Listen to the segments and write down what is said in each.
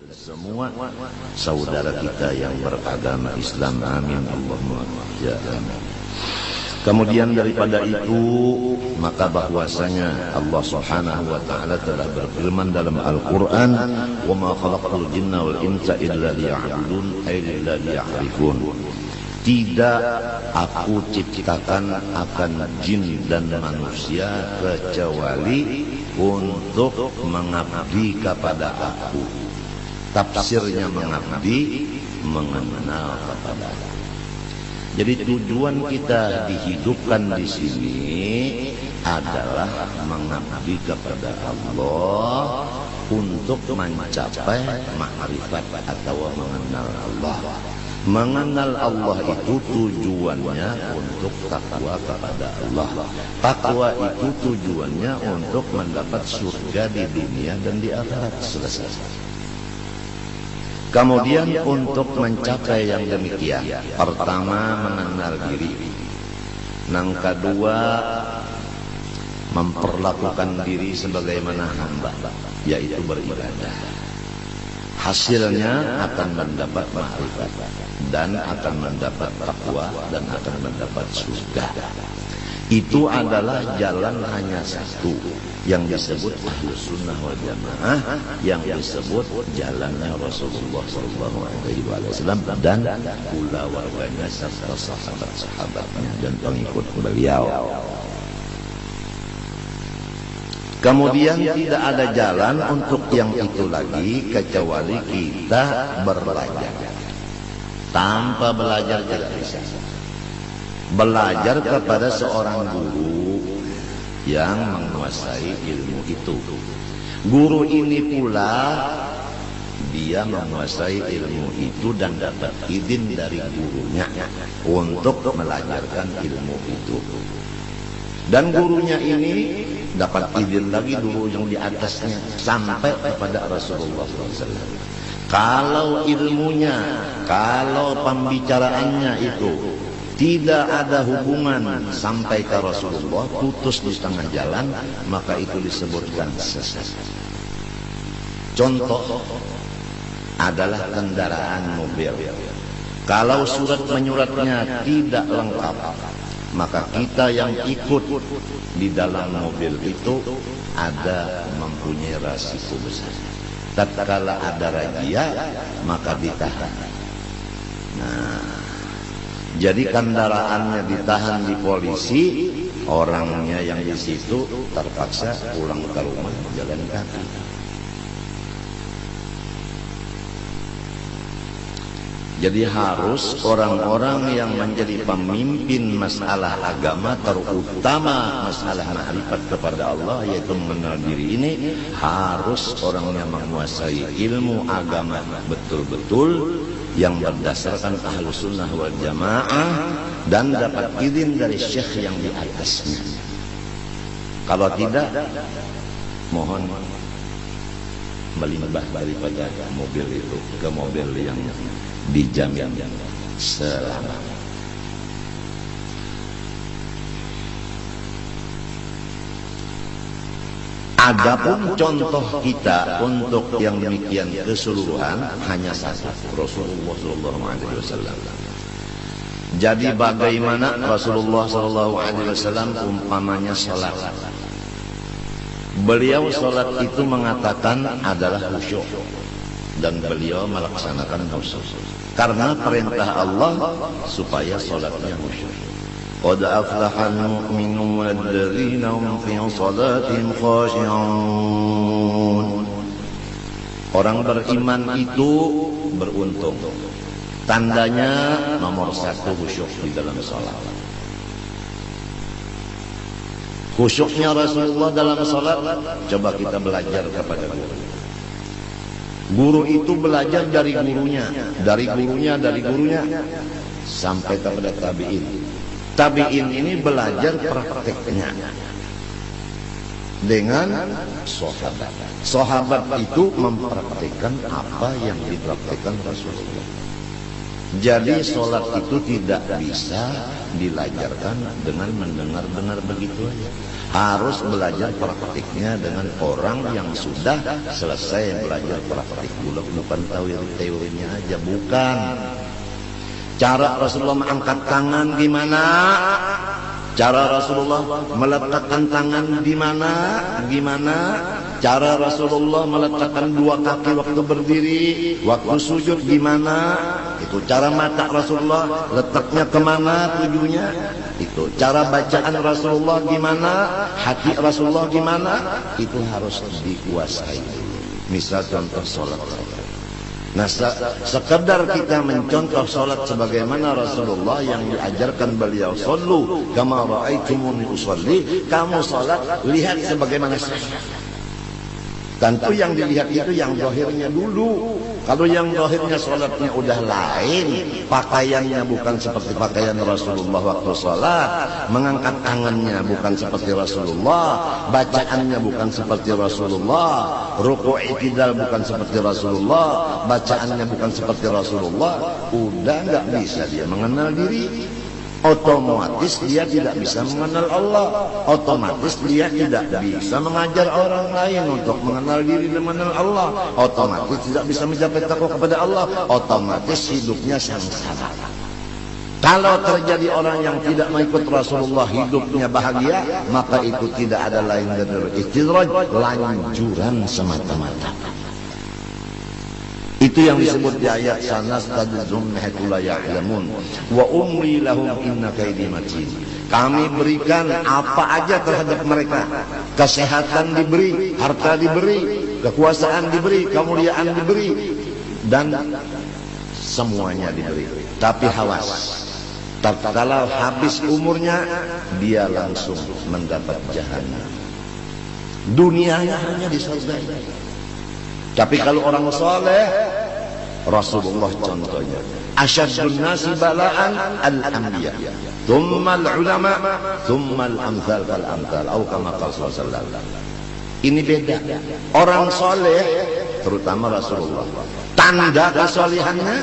semua saudara kita yang beragama Islam. Amin Allahumma ya amin. Kemudian daripada itu, maka bahwasanya Allah Subhanahu wa taala telah berfirman dalam Al-Qur'an, "Wa ma khalaqtul jinna wal insa illa liya'budun ay illa liya'rifun." Tidak aku ciptakan akan jin dan manusia kecuali untuk mengabdi kepada aku. Tafsirnya mengabdi, mengenal kepada aku. Jadi tujuan kita dihidupkan di sini adalah mengabdi kepada Allah untuk mencapai ma'rifat atau mengenal Allah. Mengenal Allah itu tujuannya untuk takwa kepada Allah. Takwa itu tujuannya untuk mendapat surga di dunia dan di akhirat. Selesai. Kemudian untuk mencapai yang demikian, pertama mengenal diri, yang kedua memperlakukan diri sebagaimana hamba, yaitu beribadah. Hasilnya akan mendapat ma'rifat dan akan mendapat takwa dan akan mendapat surga. Itu adalah jalan hanya satu yang disebut Ahlus Sunnah wal Jamaah, yang disebut jalannya Rasulullah SAW dan pula warganya serta sahabat-sahabatnya dan pengikut beliau. Kemudian tidak ada jalan untuk yang itu lagi kecuali kita belajar. Tanpa belajar tidak bisa. Belajar kepada seorang guru yang menguasai ilmu itu. Guru ini pula dia menguasai ilmu itu dan dapat izin dari gurunya untuk mengajarkan ilmu itu. Dan gurunya ini dapat izin lagi guru yang di atasnya sampai kepada Rasulullah SAW. Kalau ilmunya, kalau pembicaraannya itu tidak ada hubungan sampai ke Rasulullah, putus di tengah jalan, maka itu disebutkan sesat. Contoh adalah kendaraan mobil. Kalau surat menyuratnya tidak lengkap, maka kita yang ikut di dalam mobil itu ada mempunyai resiko besar. Tatkala ada razia, maka ditahan. Nah, jadi kendaraannya ditahan di polisi, orangnya yang di situ terpaksa pulang ke rumah jalan kaki. Jadi harus orang-orang yang menjadi pemimpin masalah agama, terutama masalah ma'rifat kepada Allah, yaitu mengenal diri ini, harus orangnya menguasai ilmu agama betul-betul yang berdasarkan Ahlus Sunnah wal Jamaah dan dapat izin dari syekh yang di atasnya. Kalau tidak, mohon melimpah daripada mobil itu ke mobil yang dijamin selamat. Adapun contoh kita untuk yang demikian keseluruhan hanya satu, Rasulullah SAW. Jadi bagaimana Rasulullah SAW umpamanya salat? Beliau salat itu mengatakan adalah khusyuk dan beliau melaksanakan khusyuk karena perintah Allah supaya salatnya khusyuk. Qad aflahal mu'minun walladzina hum fi salatihim khashi'un. Orang beriman itu beruntung. Tandanya nomor satu khusyuk di dalam salat. Khusyuknya Rasulullah dalam salat, coba kita belajar kepada guru. Guru itu belajar dari gurunya, dari gurunya sampai kepada tabi'in. Tabi'in ini belajar prakteknya dengan sahabat. Sahabat itu mempraktekkan apa yang dipraktekkan Rasulullah. Jadi sholat itu tidak bisa dilajarkan dengan mendengar-dengar begitu aja. Harus belajar praktiknya dengan orang yang sudah selesai belajar praktik. Bukan teorinya aja, bukan. Cara Rasulullah mengangkat tangan gimana? Cara Rasulullah meletakkan tangan di mana? Gimana? Cara Rasulullah meletakkan dua kaki waktu berdiri, waktu sujud gimana? Itu cara mata Rasulullah, letaknya kemana tujuannya? Itu cara bacaan Rasulullah gimana? Hati Rasulullah gimana? Itu harus dikuasai. Misal contoh sholat. Nah, sekedar kita mencontoh sholat sebagaimana Rasulullah yang diajarkan beliau, "Shollu kama ra'aitumuni usolli." Kamu sholat lihat sebagaimana saya. Tentu yang dilihat itu yang zahirnya dulu. Kalau yang zahirnya sholatnya udah lain, pakaiannya bukan seperti pakaian Rasulullah waktu sholat, mengangkat tangannya bukan seperti Rasulullah, bacaannya bukan seperti Rasulullah, ruku' i'tidal bukan seperti Rasulullah, bacaannya bukan seperti Rasulullah, udah nggak bisa dia mengenal diri. Otomatis dia tidak bisa mengenal Allah. Otomatis dia tidak bisa mengajar orang lain untuk mengenal diri dan mengenal Allah. Otomatis tidak bisa mencapai takwa kepada Allah. Otomatis hidupnya sengsara. Kalau terjadi orang yang tidak mengikut Rasulullah hidupnya bahagia, maka itu tidak ada lain dari istidraj, lanjuran semata-mata. Itu yang disebut di ayat sanastadzum haitsu la ya'lamun wa umli lahum inna kaidi matin. Kami berikan apa aja terhadap mereka. Kesehatan diberi, harta diberi, kekuasaan diberi, kemuliaan diberi, dan semuanya diberi. Tapi hawas. Tatkala habis umurnya, dia langsung mendapat jahanam. Dunianya hanya di surga. Tapi kalau orang soleh, Rasulullah contohnya, asyadun nasi bala'an al-anbiya, thumma al-ulama, thumma al-amthal kal-amthal, atau kama qala sallallahu alaihi wasallam. Ini beda. Orang soleh, terutama Rasulullah, tanda kesolehannya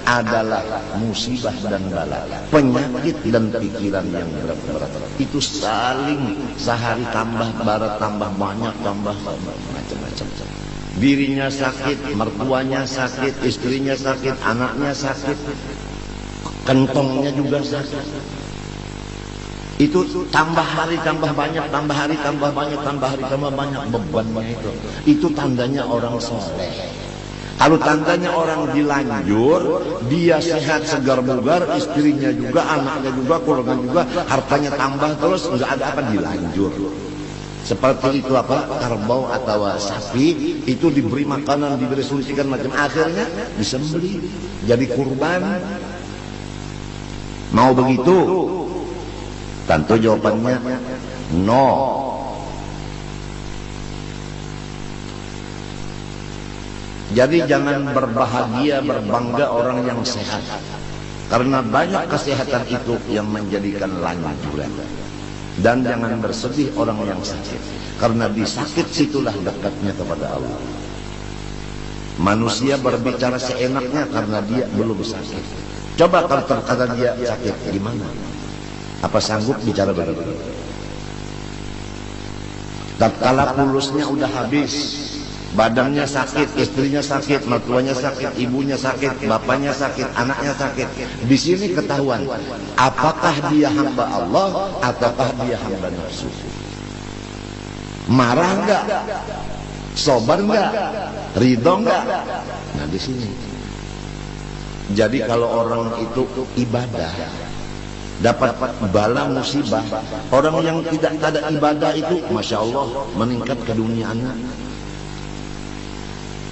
adalah musibah dan bala, penyakit dan pikiran yang berat-berat. Itu saling sehari tambah barat, tambah banyak, tambah macam-macam. Dirinya sakit, mertuanya sakit, istrinya sakit, anaknya sakit, kentongnya juga sakit. Itu tambah hari tambah banyak, tambah hari tambah banyak, tambah hari tambah banyak bebannya itu. Itu tandanya orang soleh. Kalau tandanya orang dilanjur, dia sehat segar bugar, istrinya juga, anaknya juga, keluarga juga, hartanya tambah terus, nggak ada apa, dilanjur. Seperti itu apa? Kerbau atau sapi itu diberi makanan, diberi suntikan macam, akhirnya disembelih jadi kurban. Mau begitu? Tentu jawabannya no. Jadi jangan berbahagia, berbangga orang yang sehat, karena banyak kesehatan itu yang menjadikan lanjuran. Dan jangan bersedih orang yang sakit, karena di sakit situlah dekatnya kepada Allah. Manusia berbicara seenaknya karena dia belum sakit. Coba kalau terkata dia sakit, gimana? Apa sanggup bicara begitu? Tatkala pulusnya udah habis, badannya sakit, istrinya sakit, mertuanya sakit, ibunya sakit, bapaknya sakit, anaknya sakit. Di sini ketahuan, apakah dia hamba Allah ataukah dia hamba nafsu? Marah enggak? Sabar enggak? Ridho enggak? Nah di sini. Jadi kalau orang itu ibadah, dapat bala musibah. Orang yang tidak ada ibadah itu, masya Allah, meningkat keduniaannya.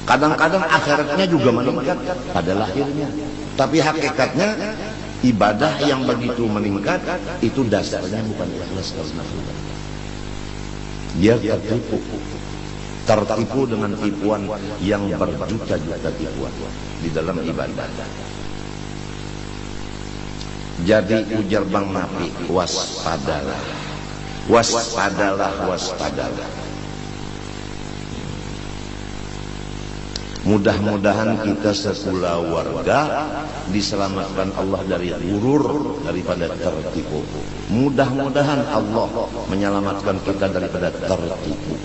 Kadang-kadang akhiratnya juga meningkat pada lahirnya. Tapi hakikatnya ibadah yang begitu meningkat itu dasarnya bukan ikhlas karena Allah. Dia tertipu dengan tipuan yang berjuta-juta tipuan di dalam ibadah. Jadi ujar Bang Nafi, waspadalah, waspadalah, waspadalah. Mudah-mudahan kita sekeluarga diselamatkan Allah dari gurur, daripada tertipu. Mudah-mudahan Allah menyelamatkan kita daripada tertipu.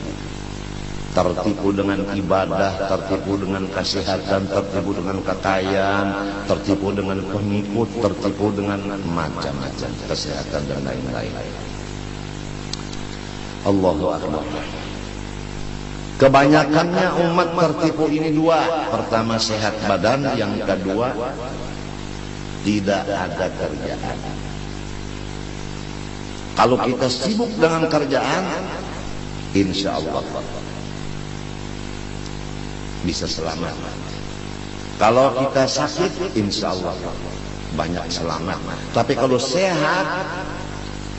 Tertipu dengan ibadah, tertipu dengan kesehatan, tertipu dengan kekayaan, tertipu dengan pengikut, tertipu dengan macam-macam kesehatan dan lain-lain. Allahu Akbar. Kebanyakannya umat tertipu ini dua. Pertama, sehat badan. Yang kedua, tidak ada kerjaan. Kalau kita sibuk dengan kerjaan, insya Allah bisa selamat. Kalau kita sakit, insya Allah banyak selamat. Tapi kalau sehat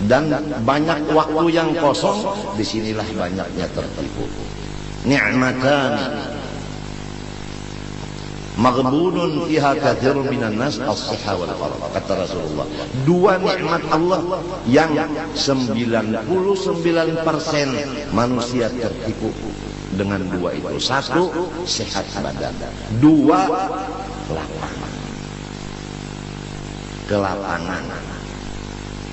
dan banyak waktu yang kosong, disinilah banyaknya tertipu. Ni'matan maghbunun fiha katsirun minan nas as-sihha wal faragh, kata Rasulullah. Dua nikmat Allah yang 99% manusia tertipu dengan dua itu. Satu, sehat badan. Dua, lapangan. Kelapangan.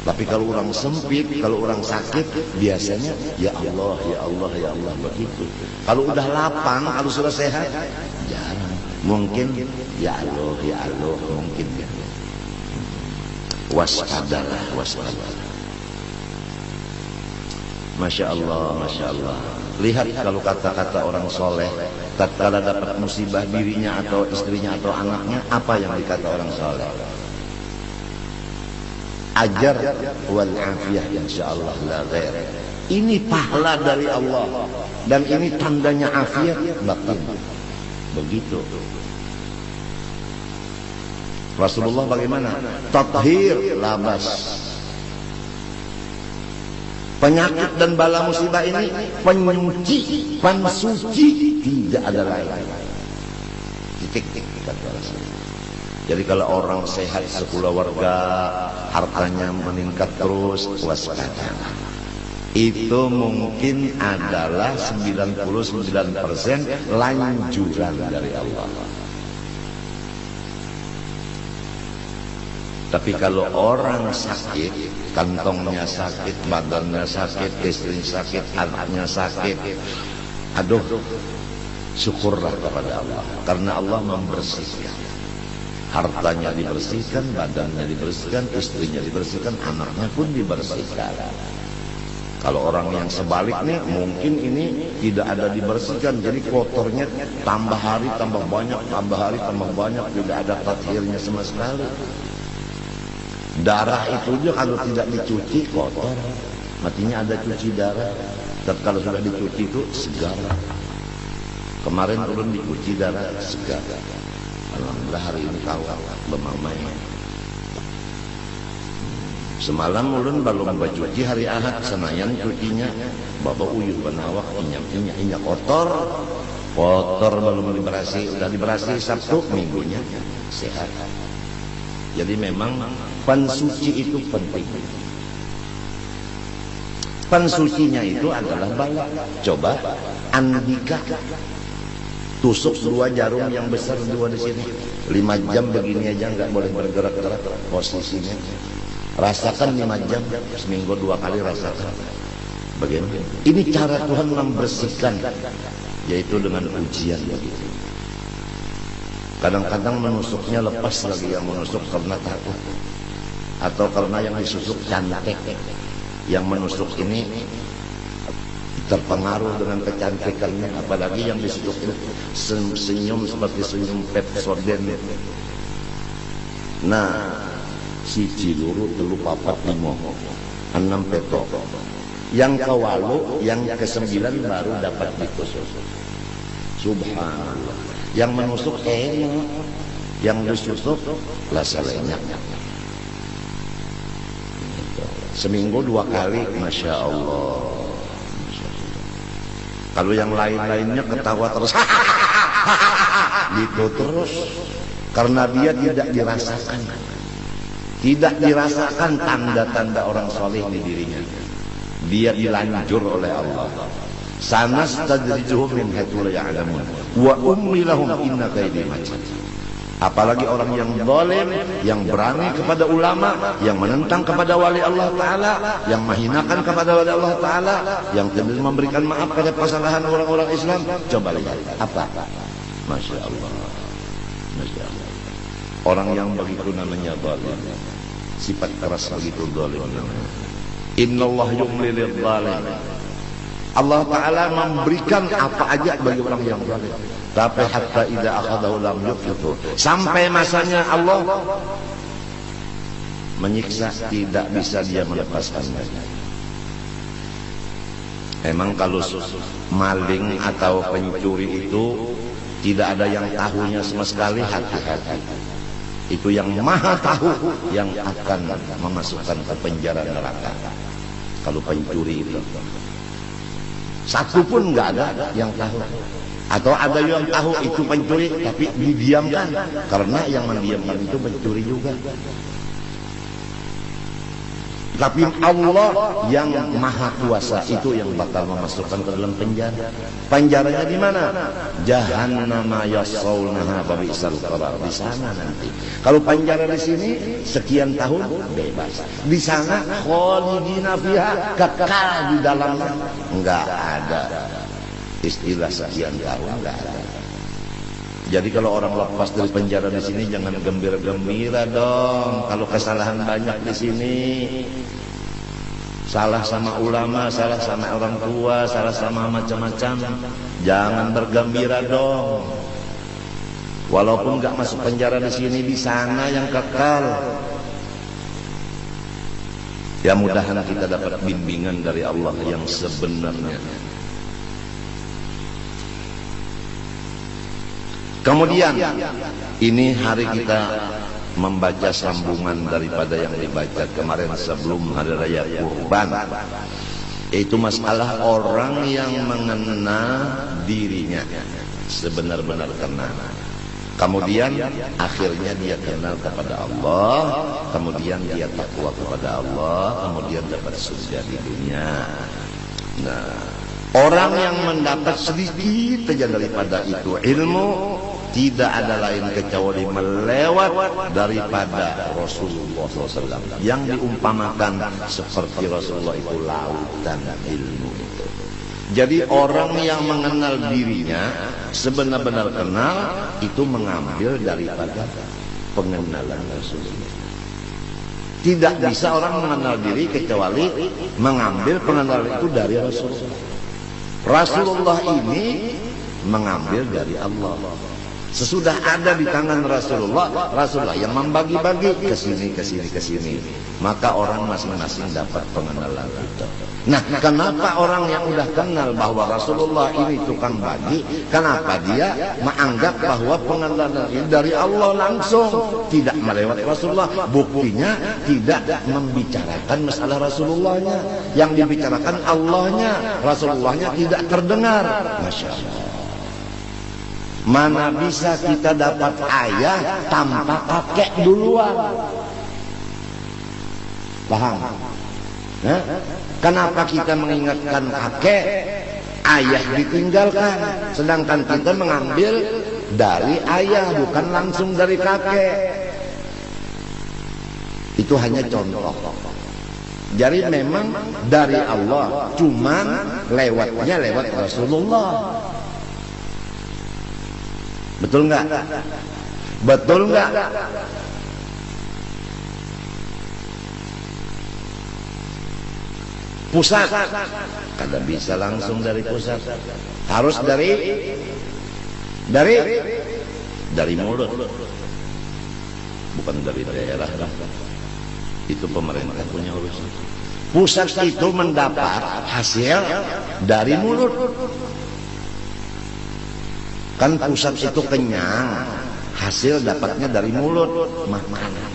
Tapi kalau orang sempit, kalau orang sakit, biasanya ya Allah, ya Allah, ya Allah, begitu. Kalau udah lapang, kalau sudah sehat, jarang. Mungkin ya Allah, ya Allah, mungkin ya. Waspadalah, waspadalah. Masya Allah, Masya Allah. Lihat kalau kata-kata orang soleh, tatkala dapat musibah dirinya atau istrinya atau anaknya, apa yang dikata orang soleh? Ajar wal afiyah insyaallah la ghair. Ini pahala dari Allah dan ini tandanya afiat batin. Begitu. Rasulullah bagaimana? Tathhir labas. Penyakit dan bala musibah ini penyuci, pensuci, tidak ada lain. Titik-titik kata Rasulullah. Jadi kalau orang sehat sekeluarga, hartanya meningkat terus, waspada. Itu mungkin adalah 99% lanjuran dari Allah. Tapi kalau orang sakit, kantongnya sakit, badannya sakit, istrinya sakit, anaknya sakit, aduh, syukurlah kepada Allah. Karena Allah membersihkan. Hartanya dibersihkan, badannya dibersihkan, istrinya dibersihkan, anaknya pun dibersihkan. Kalau orang yang sebaliknya, mungkin ini tidak ada dibersihkan, jadi kotornya tambah hari tambah banyak, tambah hari tambah banyak, tidak ada tathhirnya sama sekali. Darah itu juga kalau tidak dicuci kotor, matinya ada cuci darah. Tapi kalau sudah dicuci itu segar. Kemarin ulun dicuci darah segar. Alhamdulillah hari ini kawal bemamai. Semalam ulun belum bercuci hari Ahad, senayan cucinya baba uyuh benawak inya kotor belum diberasi, udah diberasi Sabtu minggunya sehat. Jadi memang pensuci itu penting. Pensucinya itu adalah bala. Coba andika tusuk dua jarum yang besar dua di sini, 5 jam begini aja nggak boleh bergerak-gerak posisinya. Rasakan 5 jam, seminggu 2 kali rasakan. Bagaimana? Ini cara Tuhan membersihkan, yaitu dengan ujian begitu. Kadang-kadang menusuknya lepas lagi, yang menusuk karena takut atau karena yang disusuk cantik. Yang menusuk ini terpengaruh dengan kecantikannya, apalagi yang disusuk senyum seperti senyum Pepsodent. Nah, si ciluru telu papat limo 6 peto. Yang kewalu, yang ke-9 baru dapat ditusuk. Subhanallah. Yang menusuk enak, yang disusuk lah salahnya. Seminggu 2 kali, masya Allah. Kalau yang lain-lainnya ketawa terus, gitu terus, karena dia tidak dirasakan. Tidak dirasakan tanda-tanda orang soleh di dirinya. Dia dilanjur oleh Allah. Sanastadrijuhum min haitsu la ya'lamun wa umli lahum inna kaidi matin. Apalagi orang yang zalim, yang berani kepada ulama, yang menentang kepada wali Allah Ta'ala, yang menghinakan kepada wali Allah Ta'ala, yang tidak memberikan maaf pada kesalahan orang-orang Islam. Coba lihat apa? Masya Allah, Masya Allah. Orang yang begitu namanya zalim, sifat keras begitu zalim namanya. Innallah yumli lidh-dhalim. Allah Ta'ala memberikan apa aja bagi orang yang zalim. Tapi hatta idza akhadahu lam yuflitu. Sampai masanya Allah menyiksa, tidak bisa dia melepaskannya. Emang kalau maling atau pencuri itu tidak ada yang tahunya sama sekali, hati-hati. Itu yang maha tahu yang akan memasukkan ke penjara neraka. Kalau pencuri itu satu pun nggak ada yang tahu. Atau ada yang tahu itu pencuri tapi didiamkan, karena yang mendiamkan itu pencuri juga. Tapi Allah yang maha kuasa itu yang bakal memasukkan ke dalam penjara. Penjaranya di mana? Jahannama yaslaunaha fabi'sal qarar. Di sana nanti. Kalau penjara di sini sekian tahun bebas. Di sana khalidina fiha, kekal di dalamnya. Enggak ada istilah sekian tahun, enggak ada. Jadi kalau orang lepas dari penjara di sini jangan gembira-gembira dong. Kalau kesalahan banyak di sini, salah sama ulama, salah sama orang tua, salah sama macam-macam, jangan bergembira dong. Walaupun enggak masuk penjara di sini, di sana yang kekal. Ya mudahan kita dapat bimbingan dari Allah yang sebenarnya. Kemudian ini hari kita membaca sambungan daripada yang dibaca kemarin sebelum hari raya Kurban. Itu masalah orang yang mengenal dirinya sebenar-benar kenal. Kemudian akhirnya dia kenal kepada Allah, kemudian dia takwa kepada Allah, kemudian dapat surga di dunia. Nah, orang yang mendapat sedikit saja daripada itu ilmu, tidak ada lain kecuali melewat daripada Rasulullah SAW yang diumpamakan seperti Rasulullah itu lautan ilmu itu. Jadi orang yang mengenal dirinya sebenar-benar kenal itu mengambil daripada pengenalan Rasulullah. Tidak bisa orang mengenal diri kecuali mengambil pengenalan itu dari Rasulullah. Rasulullah ini mengambil dari Allah. Sesudah ada di tangan Rasulullah, Rasulullah yang membagi-bagi ke sini, ke sini, ke sini. Maka orang masing-masing dapat pengenalan itu. Nah, kenapa orang yang udah kenal bahwa Rasulullah ini tukang bagi, kenapa dia menganggap bahwa pengenalan ini dari Allah langsung, tidak melewati Rasulullah? Buktinya tidak membicarakan masalah Rasulullahnya, yang dibicarakan Allahnya, Rasulullahnya tidak terdengar. Masya Allah. Mana bisa kita dapat ayah tanpa kakek duluan? Paham? Nah, kenapa kita mengingatkan kakek, ayah ditinggalkan, sedangkan kita mengambil dari ayah bukan langsung dari kakek? Itu hanya contoh. Jadi memang dari Allah, cuman lewatnya lewat Rasulullah. Betul nggak? Betul nggak? Pusat kada bisa langsung dari pusat, harus dari mulut, bukan dari daerah. Itu pemerintah punya urusan. Pusat itu mendapat hasil dari mulut. Kan pusat itu kenyang, hasil dapatnya dari mulut, makanan.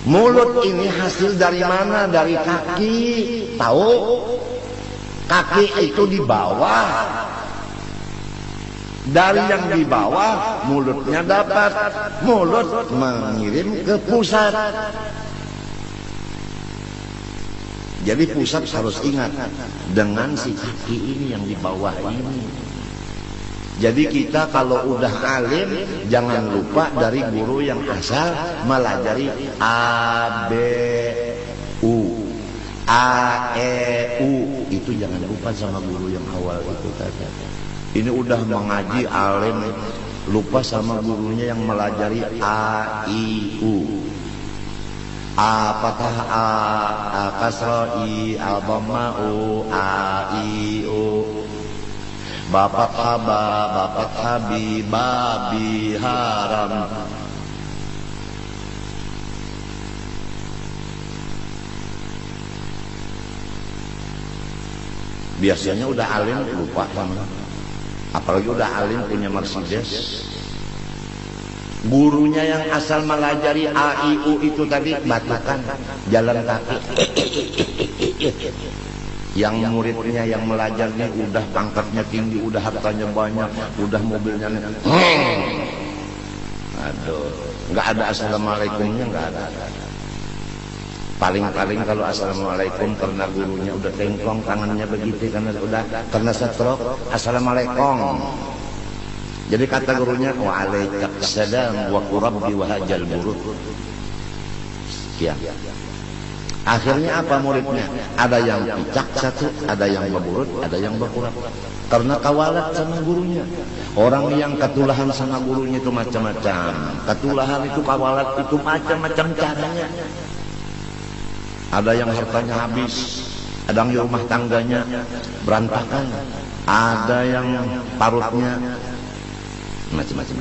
Mulut ini hasil dari mana? Dari kaki. Tahu? Kaki itu di bawah. Dari yang di bawah, mulutnya dapat. Mulut mengirim ke pusat. Jadi pusat harus ingat dengan si kaki ini yang di bawah ini. Jadi kita kalau udah alim jangan lupa dari guru yang asal melajari A, B, U, A, E, U. Itu jangan lupa sama guru yang awal itu tadi. Ini udah mengaji alim lupa sama gurunya yang melajari A, I, U. A patah A kasra I, A dhamma U, A, I, U. Bapak haba, bapak habi, babi haram. Biasanya udah alim lupa sama. Apalagi udah alim punya Mercedes. Gurunya yang asal melajari A, I, U itu tadi batukan, jalan kaki. Yang muridnya yang melajarnya udah pangkatnya tinggi, udah hartanya banyak, udah mobilnya aduh, nggak ada assalamualaikumnya, nggak ada. Paling-paling kalau assalamualaikum karena gurunya udah tengklong tangannya begitu karena stroke, assalamualaikum. Jadi kata gurunya waalaikumsalam wa rabbi wa hajal burud. Ya. Akhirnya apa muridnya? Ada yang picak satu, ada yang berburut, ada yang berkurang. Karena kawalat sama gurunya. Orang yang ketulahan sama gurunya itu macam-macam. Ketulahan itu kawalat itu macam-macam caranya. Ada yang hartanya habis, ada yang rumah tangganya berantakan, ada yang parutnya macam-macam.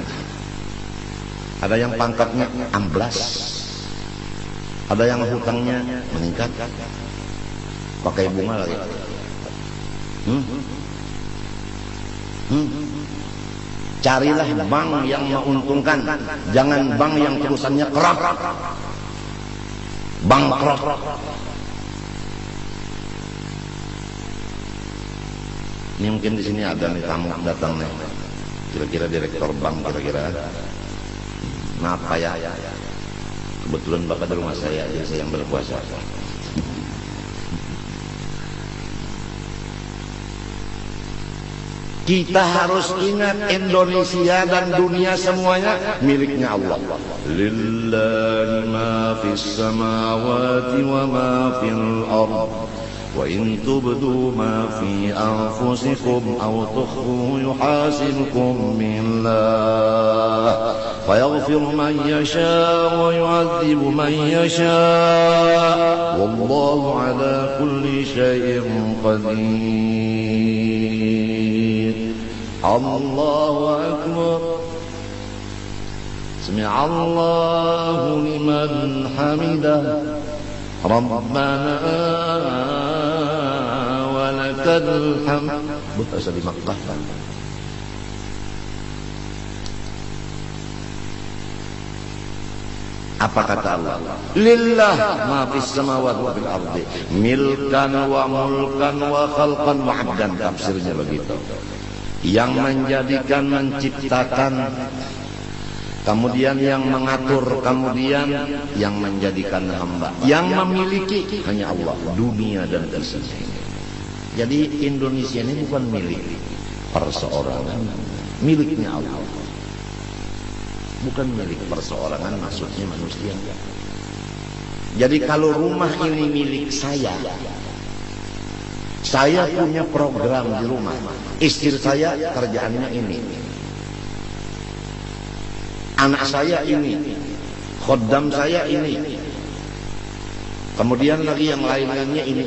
Ada yang pangkatnya amblas. Ada yang hutangnya meningkat, pakai bunga lagi. Carilah bank yang menguntungkan, jangan bank yang perusahaannya kerap, bangkrut. Ini mungkin di sini ada nih tamu datang nih, kira-kira direktur bank kira-kira. Kenapa ya? Kebetulan Bapak di rumah saya, jadi saya yang berpuasa. Kita harus ingat Indonesia dan dunia semuanya miliknya Allah. Lillahi ma fis samawati wa ma fil ardh. Wa in tubdu ma fi anfusikum aw tukhfu yuhasibkum billah. فيغفر من يشاء ويعذب من يشاء والله على كل شيء قدير. الله أكبر. سمع الله لمن حمده ربنا ولك الحمد. Bahasa di Makkah. Apa kata Allah? Lillah ma fis samawati wa fil ardi milkan wa mulkan wa khalqan wa 'abdan. Tafsirnya begitu. Yang menjadikan, menciptakan, kemudian yang mengatur, kemudian yang menjadikan hamba. Yang memiliki hanya Allah, dunia dan isinya. Jadi Indonesia ini bukan milik perseorangan, miliknya Allah. Bukan milik perseorangan, maksudnya manusia. Jadi kalau rumah ini milik saya punya program di rumah. Istri saya kerjaannya ini, anak saya ini, khodam saya ini, kemudian lagi yang lain-lainnya ini.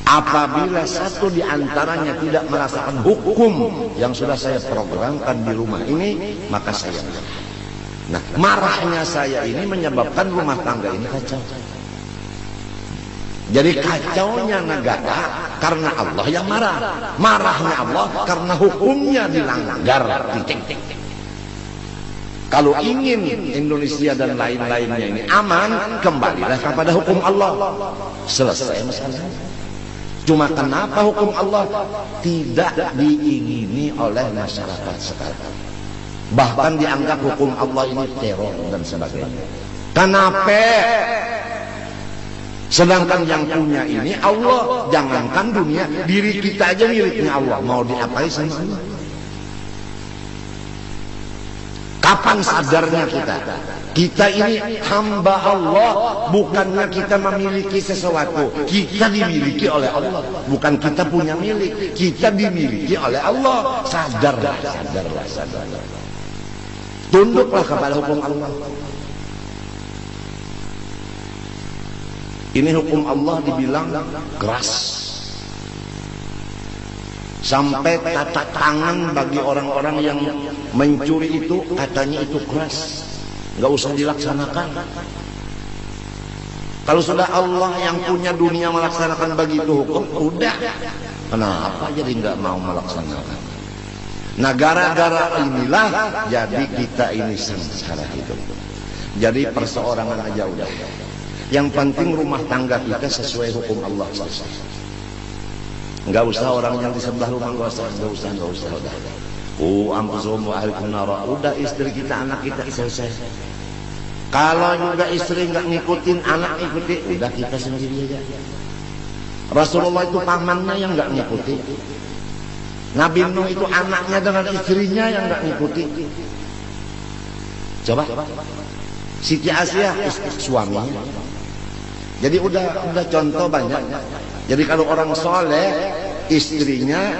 Apabila satu di antaranya tidak merasakan hukum yang sudah saya programkan di rumah ini, maka saya marah. Nah, marahnya saya ini menyebabkan rumah tangga ini kacau. Jadi kacaunya negara karena Allah yang marah. Marahnya Allah karena hukumnya dilanggar. Titik. Kalau ingin Indonesia dan lain-lainnya ini aman, kembalilah kepada hukum Allah. Selesai masalahnya. Cuma kenapa hukum Allah tidak diingini oleh masyarakat sekarang? Bahkan dianggap hukum Allah ini teror dan sebagainya. Kenapa? Sedangkan yang punya ini Allah. Jangankan dunia, diri kita aja miliknya Allah. Mau diapain sama Allah? Kapan sadarnya kita? Kita ini hamba Allah, bukannya kita memiliki sesuatu. Kita dimiliki oleh Allah, bukan kita punya milik. Kita dimiliki oleh Allah. Sadarlah, sadarlah, sadarlah. Tunduklah kepada hukum Allah. Ini hukum Allah dibilang keras. Sampai tata tangan bagi orang-orang yang mencuri itu katanya itu keras, nggak usah dilaksanakan. Kalau sudah Allah yang punya dunia melaksanakan begitu hukum, udah. Kenapa jadi nggak mau melaksanakan? Nah, gara-gara inilah jadi kita ini sengsara hidup. Jadi perseorangan aja udah. Yang penting rumah tangga kita sesuai hukum Allah selesai. Enggak usah orang yang di sebelah rumah, enggak usah. Udah. Anfusuhum wa ahlikum nara. Udah istri kita, anak kita selesai. Kalau juga istri enggak ngikutin, anak ikuti, udah kita sendiri aja. Rasulullah itu pamannya yang enggak ngikuti. Nabi Nuh itu anaknya dengan istrinya yang enggak ngikuti. Coba. Siti Asia suaminya. Jadi udah contoh banyak. Jadi kalau orang soleh, istrinya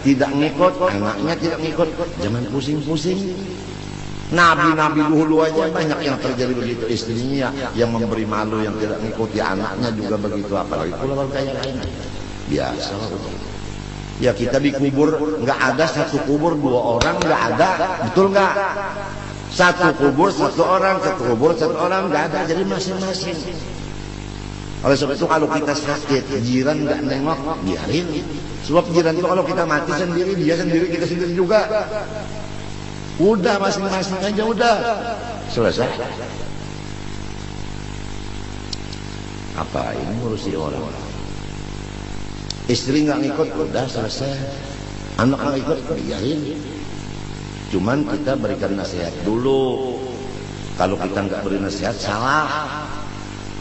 tidak ngikut, anaknya tidak ngikut, jangan pusing-pusing. Nabi-nabi dulu aja banyak yang terjadi begitu, istrinya yang memberi malu, yang tidak ngikuti, anaknya juga begitu. Apalagi kalau kayak lain, biasa. Ya kita dikubur, nggak ada satu kubur dua orang, nggak ada, betul nggak? Satu kubur satu orang, nggak ada, jadi masing-masing. Oleh sebab itu kalau kita sakit, jiran nggak nengok, biarin. Sebab jiran itu kalau kita mati sendiri, dia sendiri, kita sendiri juga. Udah masing-masing aja udah. Selesai. Apa ini ngurusi orang? Istri nggak ngikut, udah selesai. Anak nggak ikut, biarin. Cuman kita berikan nasihat dulu. Kalau kita nggak beri nasihat, salah.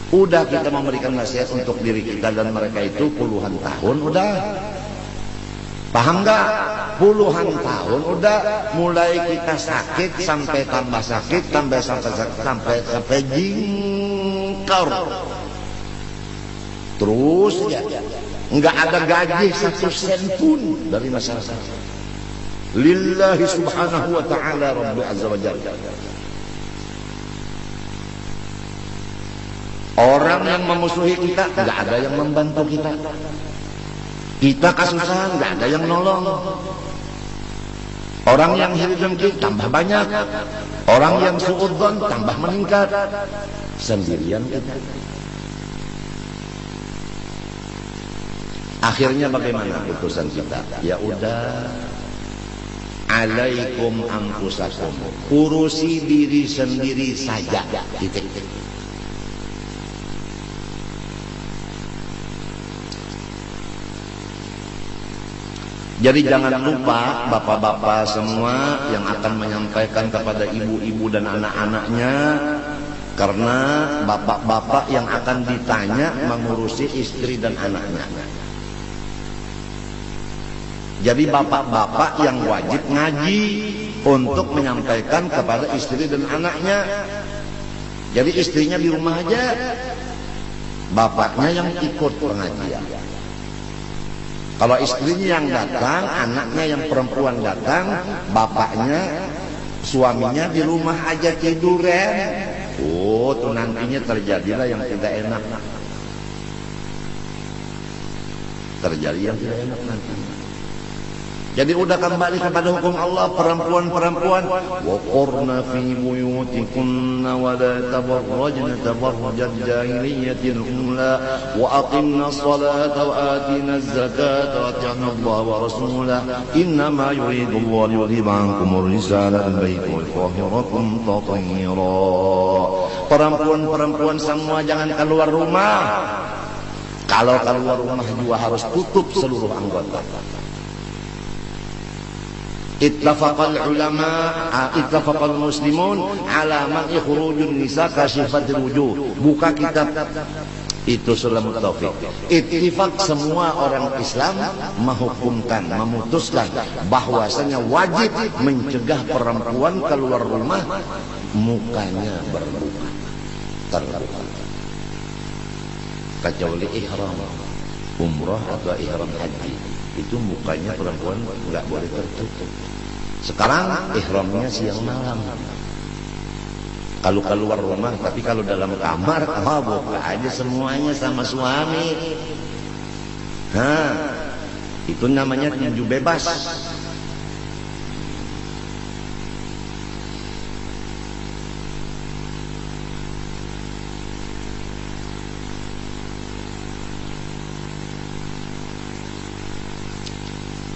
Udah kita memberikan nasihat untuk diri kita dan mereka itu puluhan tahun udah. Paham nggak? Puluhan tahun udah, mulai kita sakit sampai tambah sakit, sampai jingkar. Terus ya, nggak ada gaji 1 sen pun dari masyarakat. Lillahi subhanahu wa ta'ala Rabbi azza wa jalla. Orang yang memusuhi kita, nggak ada yang membantu kita. Kita kesusahan, nggak ada yang nolong. Orang yang iri dengki tambah banyak. Orang yang suudzon tambah meningkat. Sendirian kita. Akhirnya bagaimana putusan kita? Ya udah. Alaikum anfusakum. Urusi diri sendiri saja. Titik. Jadi jangan lupa bapak-bapak semua yang akan menyampaikan kepada ibu-ibu dan anak-anaknya, karena bapak-bapak yang akan ditanya mengurusi istri dan anaknya. Jadi bapak-bapak yang wajib ngaji untuk menyampaikan kepada istri dan anaknya. Jadi istrinya di rumah aja, bapaknya yang ikut pengajian. Kalau istrinya yang datang, anaknya yang perempuan datang, bapaknya, suaminya di rumah aja tiduran. Oh, tuh nantinya terjadilah yang tidak enak. Terjadi yang tidak enak nanti. Jadi udah kembali kepada hukum Allah, perempuan-perempuan waqurna fi buyutikunna wa la tabarrajna tabarrujal jahiliyatil ula wa aqimna as-salata wa atina az-zakata wa ati'na Allah wa rasulahu innama yuridu Allah liyudhiba 'ankum ar-risala al-bayti wa yutahhirakum tatheera. Perempuan-perempuan semua jangan keluar rumah. Kalau keluar rumah juga harus tutup seluruh anggota. Ittafaqal ulama, ittafaqal muslimun ala man ikhrujun nisa kashifatil wujuh. Buka kitab Itu sulam taufik. Ittifaq semua orang Islam menghukumkan, memutuskan bahwasanya wajib mencegah perempuan keluar rumah mukanya berbuka, terbuka, kecuali ihram umrah atau ihram haji, itu mukanya perempuan nggak boleh tertutup. Sekarang ihramnya siang malam. Kalau keluar rumah, tapi kalau dalam kamar, buka aja semuanya sama suami. Itu namanya tinju bebas.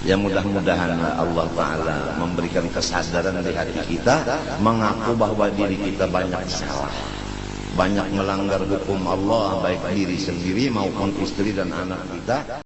Ya mudah-mudahan Allah Ta'ala memberikan kesadaran di hati kita, mengaku bahwa diri kita banyak salah, banyak melanggar hukum Allah, baik diri sendiri maupun istri dan anak kita.